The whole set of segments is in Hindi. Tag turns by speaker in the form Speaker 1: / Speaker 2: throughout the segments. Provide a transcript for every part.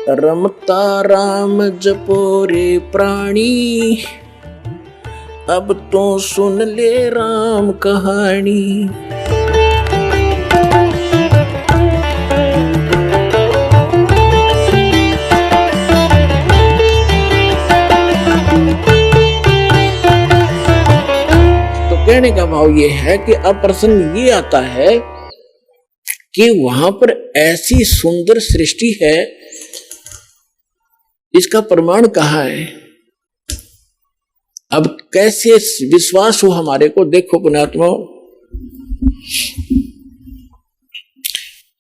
Speaker 1: रमता राम जपो रे प्राणी, अब तो सुन ले राम कहानी। तो कहने का भाव ये है कि अब प्रश्न ये आता है कि वहां पर ऐसी सुंदर सृष्टि है, इसका प्रमाण कहाँ है? अब कैसे विश्वास हो हमारे को? देखो पुण्यात्मा,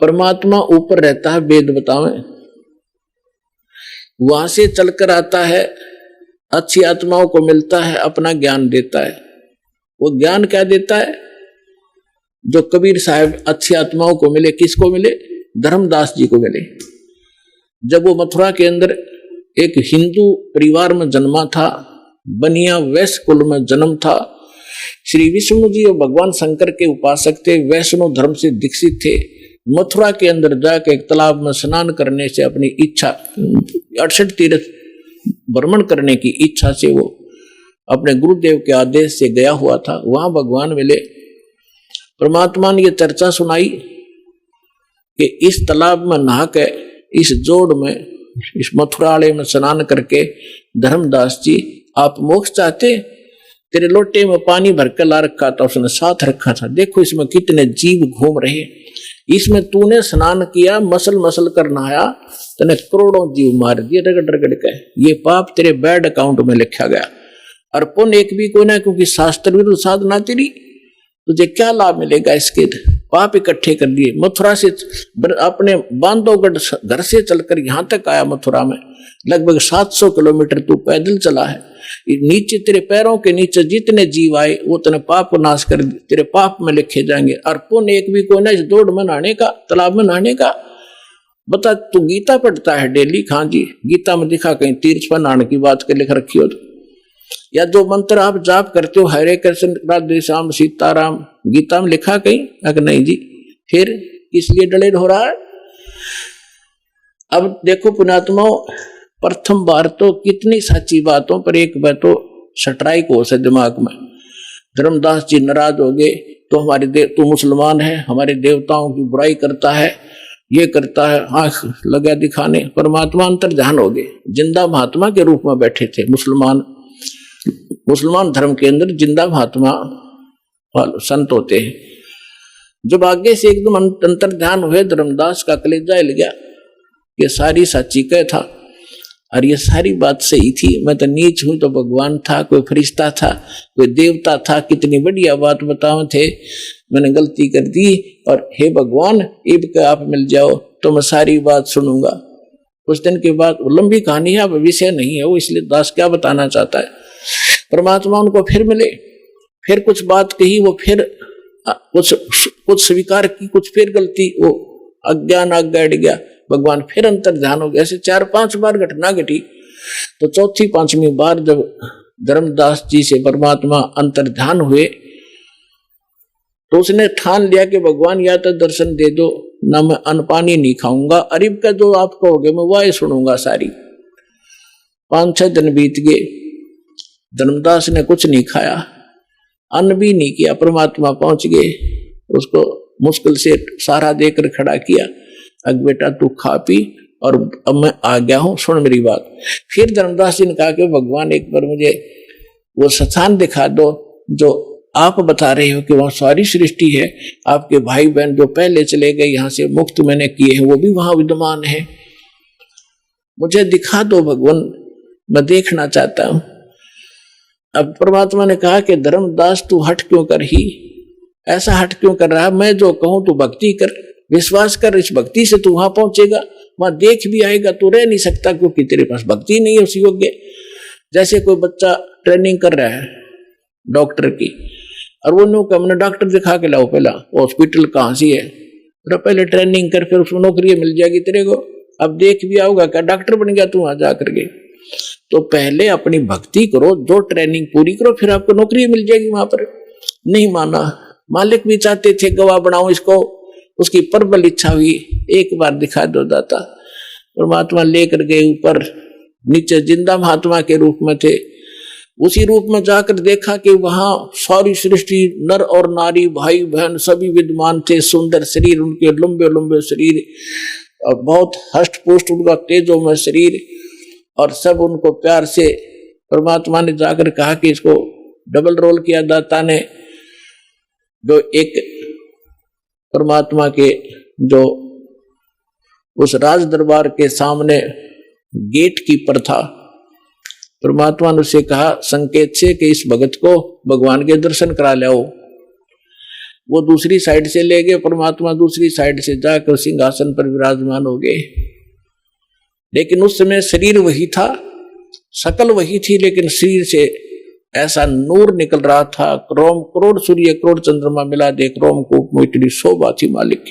Speaker 1: परमात्मा ऊपर रहता है, वेद बतावे, वहां से चलकर आता है, अच्छी आत्माओं को मिलता है, अपना ज्ञान देता है। वो ज्ञान क्या देता है? जो कबीर साहब अच्छी आत्माओं को मिले, किसको मिले? धर्मदास जी को मिले। जब वो मथुरा के अंदर एक हिंदू परिवार में जन्मा था, बनिया वैश्य कुल में जन्म था, श्री विष्णु जी और भगवान शंकर के उपासक थे, वैष्णव धर्म से दीक्षित थे। मथुरा के अंदर जाकर एक तालाब में स्नान करने से अपनी इच्छा, 68 तीर्थ भ्रमण करने की इच्छा से वो अपने गुरुदेव के आदेश से गया हुआ था। वहां भगवान मिले। परमात्मा ने ये चर्चा सुनाई कि इस तालाब में नहा के, इस जोड़ में, इस मथुरालय में स्नान करके, धर्मदास जी आप मोक्ष चाहते? तेरे लोटे में पानी भर के ला रखा था, उसने साथ रखा था, देखो इसमें कितने जीव घूम रहे, इसमें तूने स्नान किया, मसल मसल कर नहाया, तूने करोड़ों जीव मार दिए रगड़ रगड़ के, ये पाप तेरे बैड अकाउंट में लिखा गया। और पुण्य एक भी कोई ना, क्योंकि शास्त्र विरुद्ध साधना तेरी, तुझे क्या लाभ मिलेगा इसके? पाप इकट्ठे कर दिए। मथुरा से अपने बांधवगढ़ घर से चलकर यहां तक आया, मथुरा में लगभग 700 किलोमीटर तू पैदल चला है। नीचे तेरे पैरों के नीचे जितने जीव आए वो तेने पाप को नाश कर, तेरे पाप में लिखे जाएंगे। और पुण्य एक भी कोई ना, इस दौड़ में नहाने का, तालाब में नहाने का। बता, तू गीता पढ़ता है डेली? हाँ जी, गीता में दिखा कहीं तीर्थ पर नहाने की बात के लिख रखी हो? या जो मंत्र आप जाप करते हो, हरे कृष्ण राधे श्याम सीताराम, गीता में लिखा कहीं? अगर नहीं जी, फिर इसलिए डलेड हो रहा है। अब देखो पुण्यात्माओं, प्रथम बार तो कितनी सच्ची बातों पर एक बार तो स्ट्राइक हो से दिमाग में। धर्मदास जी नाराज हो गए, तो हमारे तू मुसलमान है, हमारे देवताओं की बुराई करता है, ये करता है, आंख लगा दिखाने। परमात्मा अंतर ध्यान हो गए, जिंदा महात्मा के रूप में बैठे थे। मुसलमान धर्म के अंदर जिंदा महात्मा संत होते हैं। जब आगे से एकदम अंतर ध्यान हुए, धर्मदास का कलेजा हिल गया। ये सारी सच्ची कह था और ये सारी बात सही थी। मैं तो नीच हूं तो भगवान था, कोई फरिश्ता था, कोई देवता था, कितनी बढ़िया बात बताओ थे। मैंने गलती कर दी और हे भगवान, इब के आप मिल जाओ तो मैं सारी बात सुनूंगा। कुछ दिन के बाद, लंबी कहानी है, अब विषय नहीं है वो, इसलिए दास क्या बताना चाहता है। परमात्मा उनको फिर मिले, फिर कुछ बात कही, वो फिर कुछ स्वीकार की, कुछ फिर गलती, वो अज्ञान आज्ञा गया। भगवान फिर अंतर ध्यान हो गया। ऐसे 4-5 बार घटना घटी। तो चौथी 5वीं बार जब धर्मदास जी से परमात्मा अंतर ध्यान हुए, तो उसने ठान लिया कि भगवान या तो दर्शन दे दो, ना मैं अन्न पानी नहीं खाऊंगा, अरिब का जो आप कहोगे मैं वह सुनूंगा सारी। 5-6 दिन बीत गए, धर्मदास ने कुछ नहीं खाया, अन्न भी नहीं किया। परमात्मा पहुंच गए, उसको मुश्किल से सहारा देकर खड़ा किया। अब बेटा तू खा पी और अब मैं आ गया हूं, सुन मेरी बात। फिर धर्मदास जी ने कहा कि भगवान एक बार मुझे वो स्थान दिखा दो जो आप बता रहे हो कि वहां सारी सृष्टि है, आपके भाई बहन जो पहले चले गए यहाँ से, मुक्त मैंने किए हैं, वो भी वहां विद्यमान है, मुझे दिखा दो भगवान, मैं देखना चाहता हूं। अब परमात्मा ने कहा कि धर्मदास तू हट क्यों कर ही, ऐसा हट क्यों कर रहा है? मैं जो कहूं तू भक्ति कर, विश्वास कर, इस भक्ति से तू वहां पहुंचेगा, वहां देख भी आएगा। तू रह नहीं सकता क्योंकि तेरे पास भक्ति नहीं है उस योग्य। जैसे कोई बच्चा ट्रेनिंग कर रहा है डॉक्टर की, और वो नो मैंने डॉक्टर दिखा के लाओ, पहला हॉस्पिटल कहाँ सी है, पहले ट्रेनिंग कर, फिर उसमें नौकरी मिल जाएगी तेरे को। अब देख भी आओगा क्या डॉक्टर बन गया तू वहां जा करके? तो पहले अपनी भक्ति करो, दो ट्रेनिंग पूरी करो, फिर आपको नौकरी मिल जाएगी वहां पर। नहीं माना, मालिक भी चाहते थे गवाह बनाओ इसको, उसकी प्रबल इच्छा हुई एक बार दिखा दो दाता। परमात्मा लेकर गए ऊपर, नीचे जिंदा महात्मा के रूप में थे। उसी रूप में जाकर देखा कि वहां सारी सृष्टि, नर और नारी, भाई बहन सभी विद्यमान थे। सुंदर शरीर उनके, लंबे लंबे शरीर, और बहुत हष्ट पुष्ट उनका तेजो में शरीर, और सब उनको प्यार से परमात्मा ने जाकर कहा कि इसको डबल रोल किया दाता ने। जो एक परमात्मा के जो उस राज दरबार के सामने गेट कीपर था, परमात्मा ने उसे कहा संकेत से कि इस भगत को भगवान के दर्शन करा लाओ। वो दूसरी साइड से ले गए, परमात्मा दूसरी साइड से जाकर सिंहासन पर विराजमान हो गए। लेकिन उस समय शरीर वही था, शकल वही थी, लेकिन शरीर से ऐसा नूर निकल रहा था, रोम करोड़ सूर्य करोड़ चंद्रमा मिला देख रोमकूप में इतनी शोभा थी मालिक।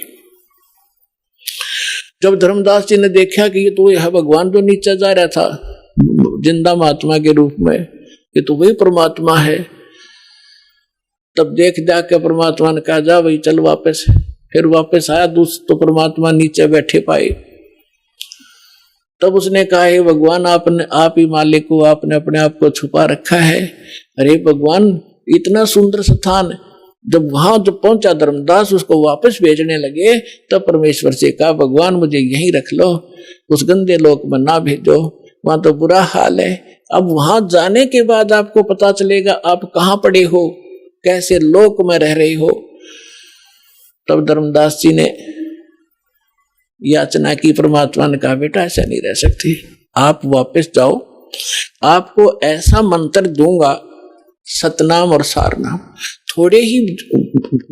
Speaker 1: जब धर्मदास जी ने देखा कि ये तो यह भगवान जो नीचे जा रहा था जिंदा महात्मा के रूप में, ये तो वही परमात्मा है, तब देख के परमात्मा ने कहा जा भाई चल वापस। फिर वापस आया तो परमात्मा नीचे बैठे पाए। तब उसने कहा हे भगवान, आपने आप ही मालिक को, आपने अपने आप को छुपा रखा है। अरे भगवान, इतना सुंदर स्थान। जब पहुंचा धर्मदास उसको वापस भेजने लगे, तब परमेश्वर से कहा भगवान मुझे यहीं रख लो, उस गंदे लोक में ना भेजो, वहां तो बुरा हाल है। अब वहां जाने के बाद आपको पता चलेगा आप कहाँ पड़े हो, कैसे लोक में रह रहे हो। तब धर्मदास जी ने याचना की, परमात्मा ने कहा बेटा ऐसा नहीं रह सकती, आप वापस जाओ, आपको ऐसा मंत्र दूंगा सतनाम और सारनाम, थोड़े ही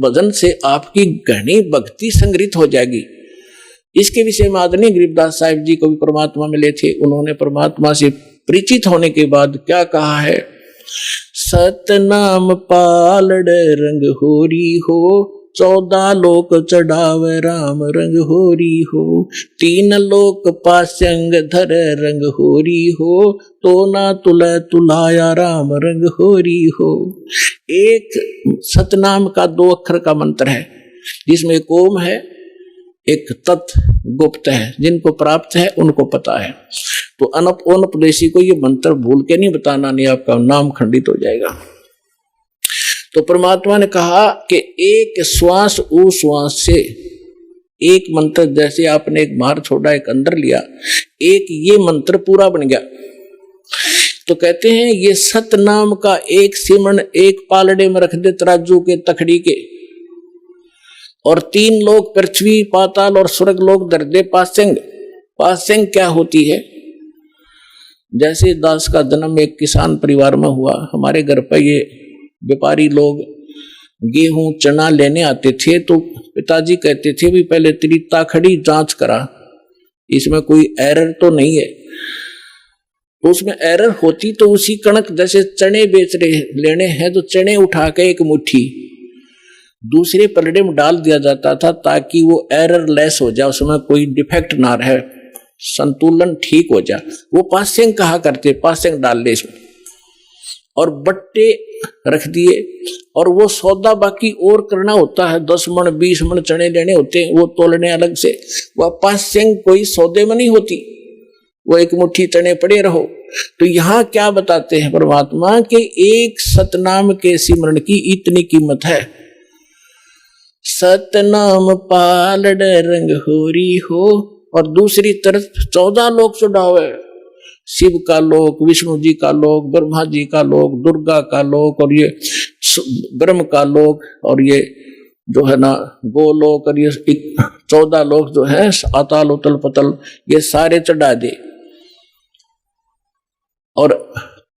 Speaker 1: वजन से आपकी घनी भक्ति संग्रहित हो जाएगी। इसके विषय में आदरणीय गरीबदास साहिब जी को भी परमात्मा मिले थे। उन्होंने परमात्मा से परिचित होने के बाद क्या कहा है, सतनाम पालड़ रंग होरी हो, 14 लोक चढ़ावे राम रंग होरी हो, 3 लोक पासंग धर रंग होरी हो, तो ना तुले तुलाया राम रंग होरी हो। एक सतनाम का 2 अक्षर का मंत्र है, जिसमें एक ओम है, एक तत् गुप्त है, जिनको प्राप्त है उनको पता है। तो अनपदेशी को ये मंत्र भूल के नहीं बताना, नहीं आपका नाम खंडित हो जाएगा। तो परमात्मा ने कहा कि एक श्वास उश्वास से एक मंत्र, जैसे आपने एक बाहर छोड़ा एक अंदर लिया, एक ये मंत्र पूरा बन गया। तो कहते हैं ये सतनाम का एक सिमरन एक पालड़े में रख दे तराजू के तखड़ी के, और 3 लोक पृथ्वी पाताल और स्वर्ग लोक दर दे पासेंग। पासेंग क्या होती है? जैसे दास का जन्म एक किसान परिवार में हुआ, हमारे घर पर ये व्यापारी लोग गेहूं चना लेने आते थे, तो पिताजी कहते थे भी पहले तेरी ताखड़ी जांच करा, इसमें कोई एरर तो नहीं है। तो उसमें एरर होती तो उसी कणक, जैसे चने बेच रहे लेने हैं तो चने उठा के एक मुट्ठी दूसरे पलड़े में डाल दिया जाता था, ताकि वो एरर लेस हो जाए, उसमें कोई डिफेक्ट ना रहे, संतुलन ठीक हो जाए। वो पासेंग कहा करते, पासेंग डाल ले इसमें, और बट्टे रख दिए। और वो सौदा बाकी और करना होता है, 10 मन 20 मन चने लेने होते हैं, वो तोलने अलग से। वह पासेंग कोई सौदे में नहीं होती, वो एक मुट्ठी चने पड़े रहो। तो यहाँ क्या बताते हैं परमात्मा के एक सतनाम के सिमरन की इतनी कीमत है। सतनाम पालड़ रंग होरी हो, और दूसरी तरफ 14 लोक चढ़ावे, शिव का लोक, विष्णु जी का लोक, ब्रह्मा जी का लोक, दुर्गा का लोक, और ये ब्रह्म का लोक, और ये जो है ना गोलोक, और ये 14 लोक जो है अताल उतल पतल, ये सारे चढ़ा दे। और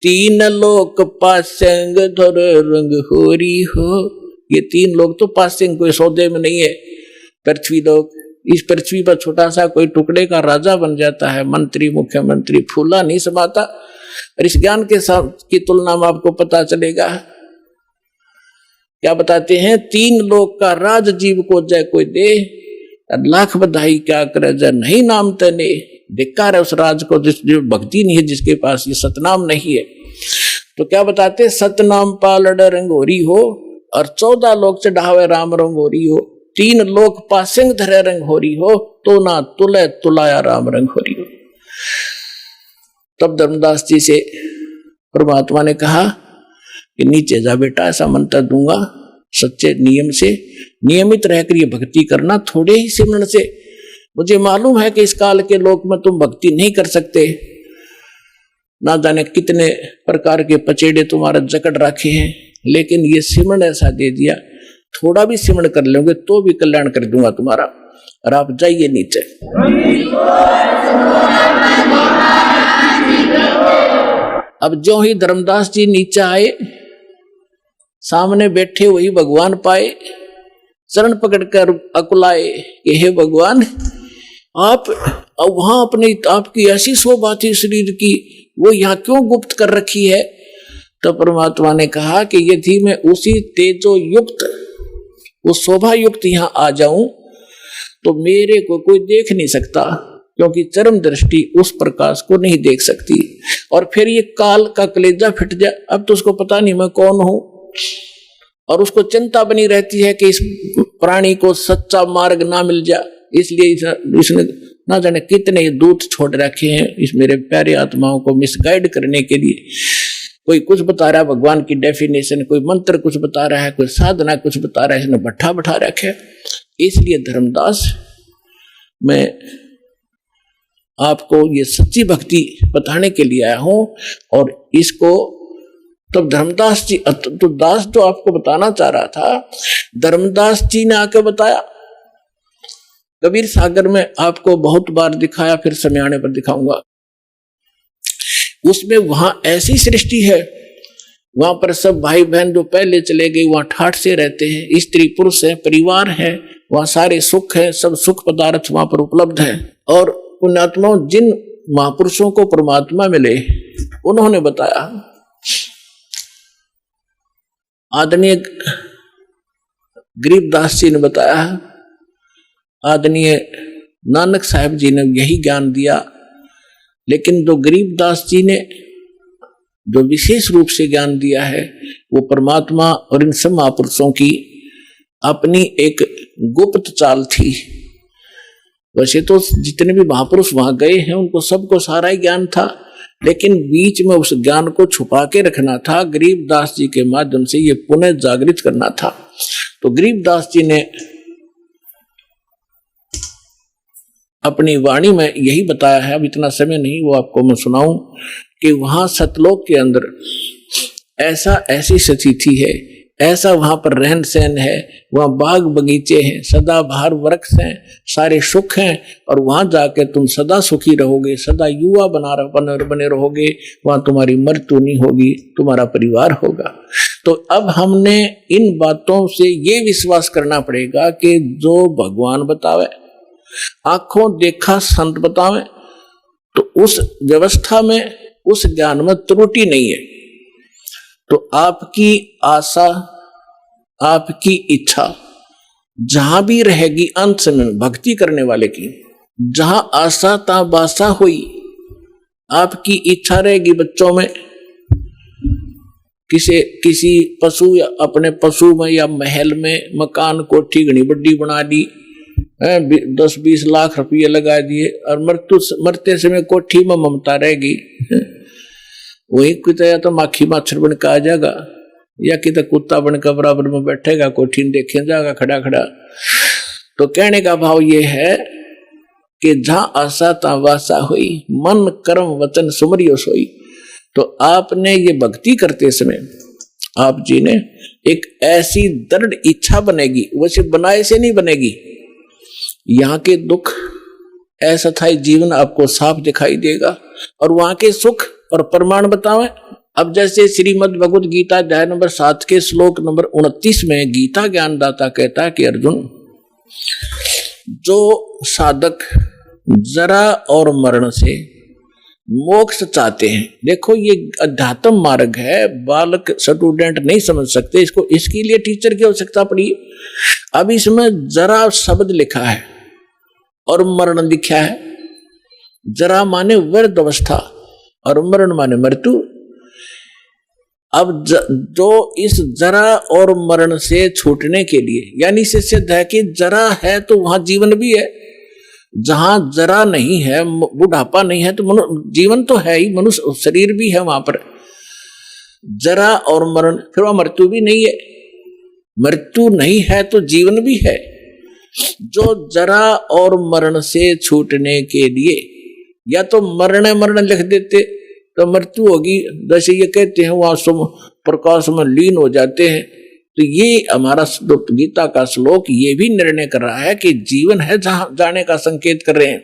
Speaker 1: 3 लोक पासेंग धर रंग होरी हो, ये 3 लोग तो पासेंग कोई सौदे में नहीं है। पृथ्वी लोक, इस पृथ्वी पर छोटा सा कोई टुकड़े का राजा बन जाता है, मंत्री मुख्यमंत्री, फूला नहीं समाता। और इस ज्ञान के साथ की तुलना में आपको पता चलेगा, क्या बताते हैं, 3 लोक का राज जीव को जय कोई दे, लाख बधाई क्या करे जय नहीं नाम तने। धिक्कार है उस राज को जो भक्ति नहीं है, जिसके पास ये सतनाम नहीं है। तो क्या बताते, सतनाम पालड़ रंगोरी हो, और 14 लोक चढ़ावे राम रंगोरी हो, 3 लोक पासिंग धरे रंग होरी हो, तो ना तुले तुलाया राम रंग होरी हो। तब धर्मदास जी से परमात्मा ने कहा कि नीचे जा बेटा, ऐसा मंत्र दूंगा, सच्चे नियम से नियमित रहकर ये भक्ति करना, थोड़े ही सिमरन से। मुझे मालूम है कि इस काल के लोक में तुम भक्ति नहीं कर सकते, ना जाने कितने प्रकार के पचेड़े तुम्हारा जकड़ रखे हैं, लेकिन ये सिमरन ऐसा दे दिया, थोड़ा भी सिमरन कर लोगे तो भी कल्याण कर दूंगा तुम्हारा। और आप जाइए नीचे। अब जो ही धर्मदास जी नीचे आए, सामने बैठे वही भगवान पाए, चरण पकड़कर अकुलाए कि हे भगवान, आप वहां अपने आपकी ऐसी शोभा थी शरीर की, वो यहाँ क्यों गुप्त कर रखी है? तो परमात्मा ने कहा कि यदि मैं उसी तेजो युक्त, उस शोभा युक्त यहाँ आ जाऊं तो मेरे को कोई देख नहीं सकता, क्योंकि चरम दृष्टि उस प्रकाश को नहीं देख सकती। और फिर ये काल का कलेजा फिट जाए, अब तो उसको पता नहीं मैं कौन हूं, और उसको चिंता बनी रहती है कि इस प्राणी को सच्चा मार्ग ना मिल जाए, इसलिए इसने ना जाने कितने दूत छोड़ रखे हैं इस मेरे प्यारे आत्माओं को मिसगाइड करने के लिए। कोई कुछ बता रहा है भगवान की डेफिनेशन, कोई मंत्र कुछ बता रहा है, कोई साधना कुछ बता रहा है, इसने भट्ठा बैठा रखे। इसलिए धर्मदास, मैं आपको ये सच्ची भक्ति बताने के लिए आया हूं। और इसको तब धर्मदास जी, तो दास जो आपको बताना चाह रहा था, धर्मदास जी ने आके बताया। कबीर सागर में आपको बहुत बार दिखाया, फिर समय आने पर दिखाऊंगा। उसमें वहां ऐसी सृष्टि है, वहां पर सब भाई बहन जो पहले चले गए वहां ठाठ से रहते हैं, स्त्री पुरुष है, परिवार है, वहां सारे सुख है, सब सुख पदार्थ वहां पर उपलब्ध है। और पुण्यात्माओं, जिन महापुरुषों को परमात्मा मिले उन्होंने बताया, आदरणीय गरीबदास जी ने बताया, आदरणीय नानक साहब जी ने यही ज्ञान दिया। लेकिन जो गरीबदास जी ने जो विशेष रूप से ज्ञान दिया है, वो परमात्मा और इन सब महापुरुषों की अपनी एक गुप्त चाल थी। वैसे तो जितने भी महापुरुष वहां गए हैं उनको सबको सारा ही ज्ञान था, लेकिन बीच में उस ज्ञान को छुपा के रखना था, गरीबदास जी के माध्यम से ये पुनः जागृत करना था। तो गरीबदास जी ने अपनी वाणी में यही बताया है, अब इतना समय नहीं वो आपको मैं सुनाऊं, कि वहां सतलोक के अंदर ऐसी स्थिति है, ऐसा वहां पर रहन सहन है, वहां बाग बगीचे हैं, सदाबहार वृक्ष हैं, सारे सुख हैं, और वहां जाके तुम सदा सुखी रहोगे, सदा युवा बने रहोगे, वहां तुम्हारी मृत्यु नहीं होगी, तुम्हारा परिवार होगा। तो अब हमने इन बातों से ये विश्वास करना पड़ेगा कि जो भगवान बतावे, आंखों देखा संत बतावे, तो उस व्यवस्था में, उस ज्ञान में त्रुटि नहीं है। तो आपकी आशा, आपकी इच्छा जहां भी रहेगी, अंत समय भक्ति करने वाले की, जहां आशा ता बासा हुई, आपकी इच्छा रहेगी बच्चों में, किसी पशु या अपने पशु में या महल में मकान कोठी घनी बड्डी बना दी, 10-20 लाख रुपये लगा दिए, और मरते समय कोठी में ममता रहेगी। वही कुत्ता या तो माखी मच्छर बन के आ जाएगा, या कि तो कुत्ता बनकर बराबर में बैठेगा, कोठी देखे जाएगा खड़ा खड़ा। तो कहने का भाव ये है कि जहां आशा ता वासा हुई, मन कर्म वचन सुमरियो सोई। तो आपने ये भक्ति करते समय आप जी ने एक ऐसी दृढ़ इच्छा बनेगी, वैसे बनाए से नहीं बनेगी। यहाँ के दुख, असथाई जीवन आपको साफ दिखाई देगा, और वहां के सुख और प्रमाण बतावे। अब जैसे श्रीमद् भगवद गीता अध्याय नंबर 7 के श्लोक नंबर 29 में गीता ज्ञानदाता कहता है कि अर्जुन, जो साधक जरा और मरण से मोक्ष चाहते हैं, देखो ये अध्यात्म मार्ग है, बालक स्टूडेंट नहीं समझ सकते इसको, इसके लिए टीचर की आवश्यकता पड़ी। अब इसमें जरा शब्द लिखा है और मरण लिखा है। जरा माने वृद्ध अवस्था और मरण माने मृत्यु। अब जो इस जरा और मरण से छूटने के लिए, यानी इससे सिद्ध है कि जरा है तो वहां जीवन भी है, जहां जरा नहीं है, बुढ़ापा नहीं है, तो जीवन तो है ही, मनुष्य शरीर भी है वहां पर। जरा और मरण, फिर वह मृत्यु भी नहीं है। मृत्यु नहीं है तो जीवन भी है। जो जरा और मरण से छूटने के लिए, या तो मरण मरण लिख देते तो मृत्यु होगी, जैसे ये कहते हैं वहां सुम प्रकाश में लीन हो जाते हैं। तो ये हमारा गीता का श्लोक ये भी निर्णय कर रहा है कि जीवन है जहां जाने का संकेत कर रहे हैं।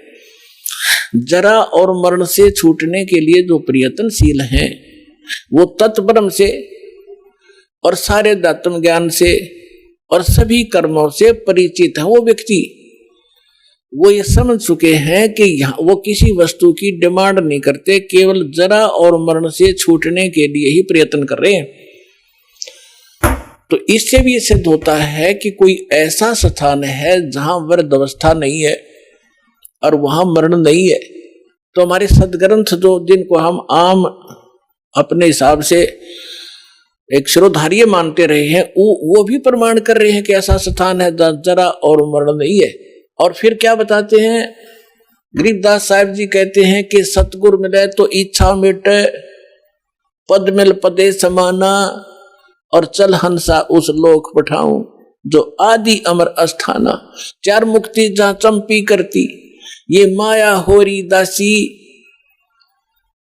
Speaker 1: जरा और मरण से छूटने के लिए जो प्रयत्नशील हैं, वो तत्ब्रह्म से और सारे दात्म ज्ञान से और सभी कर्मों से परिचित है। वो व्यक्ति वो ये समझ चुके हैं कि यहाँ वो किसी वस्तु की डिमांड नहीं करते, केवल जरा और मरण से छूटने के लिए ही प्रयत्न कर रहे हैं। तो इससे भी सिद्ध होता है कि कोई ऐसा स्थान है जहां वृद्ध अवस्था नहीं है और वहां मरण नहीं है। तो हमारे सदग्रंथ जो जिनको हम आम अपने हिसाब से एक शिरोधार्य मानते रहे हैं, वो भी प्रमाण कर रहे हैं कि ऐसा स्थान है जहां जरा और मरण नहीं है। और फिर क्या बताते हैं गरीबदास साहिब जी, कहते हैं कि सतगुरु मिले तो इच्छा मिटे, पद मिल पदे समाना, और चल हंसा उस लोक पठाऊं जो आदि अमर अस्थाना। चार मुक्ति जहां चंपी करती, ये माया होरी दासी।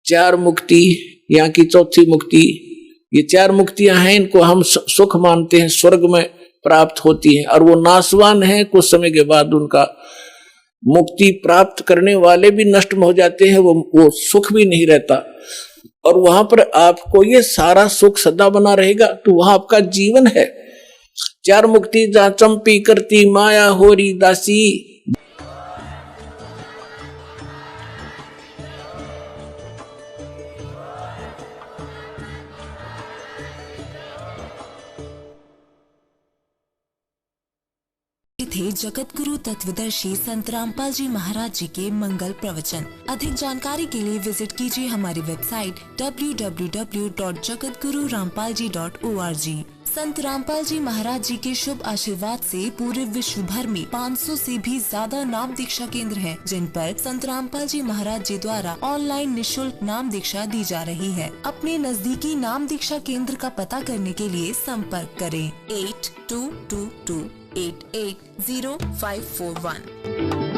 Speaker 1: चार मुक्ति, यहाँ की चौथी मुक्ति, ये चार मुक्तियां हैं, इनको हम सुख मानते हैं, स्वर्ग में प्राप्त होती हैं, और वो नाशवान है। कुछ समय के बाद उनका मुक्ति प्राप्त करने वाले भी नष्ट हो जाते हैं, वो सुख भी नहीं रहता। और वहां पर आपको ये सारा सुख सदा बना रहेगा, तो वहां आपका जीवन है। चार मुक्ति जहां चंपी करती, माया होरी दासी।
Speaker 2: थे जगत गुरु तत्वदर्शी संत रामपाल जी महाराज जी के मंगल प्रवचन। अधिक जानकारी के लिए विजिट कीजिए हमारी वेबसाइट www.jagatgururampalji.org। संत रामपाल जी महाराज जी के शुभ आशीर्वाद से पूरे विश्व भर में 500 से भी ज्यादा नाम दीक्षा केंद्र हैं, जिन पर संत रामपाल जी महाराज जी द्वारा ऑनलाइन निशुल्क नाम दीक्षा दी जा रही है। अपने नजदीकी नाम दीक्षा केंद्र का पता करने के लिए संपर्क करें 8222880541।